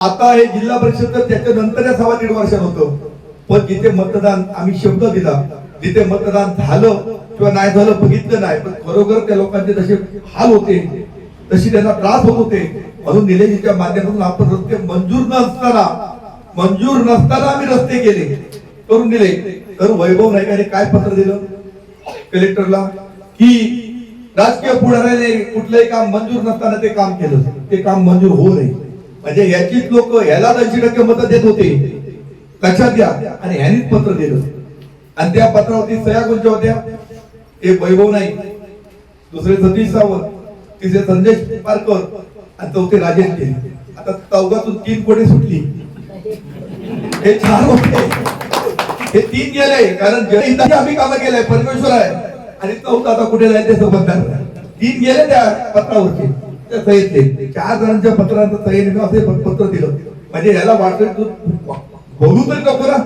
आता हे जिल्हा परिषद त्याच्यानंतर 1.5 वर्षात होतं, पण जिथे मतदान आम्ही शब्द दिला, जिथे मतदान झालं किंवा नाही झालं बघितलं नाही, पण खरोखर त्या लोकांचे जसे हाल होते, तशी त्यांना त्रास होत होते, म्हणून निलेजीच्या माध्यमातून आपण रस्ते मंजूर नसताना आम्ही रस्ते केले करून दिले. तर वैभव नाईकाने काय पत्र दिलं कलेक्टरला की राजकीय पुढाऱ्याने कुठलंही काम मंजूर नसताना ते काम केलं, ते काम मंजूर होऊ नये. म्हणजे याचीच लोक ह्याला 80% मतं देत होते, लक्षात घ्या. आणि ह्यानीच पत्र दिलं आणि त्या पत्रावरती सह्या कोणत्या होत्या? एक वैभव नाईक, दुसरे सतीश सावंत, तिसरे संदेश पारकर आणि चौथे राजेश केले. आता चौघातून 3 कोटी सुटली, हे 4 होते, हे 3 गेले. कारण जनहिताची आम्ही कामं केलंय, परमेश्वर आहे. आणि चौथा आता कुठे जायचे समजणार. 3 गेले त्या पत्रावरचे, त्या सहीतले 4 जणांच्या पत्रांचं सहीने असे पत्र दिलं. म्हणजे याला वाटत बोलू तरी नको ना.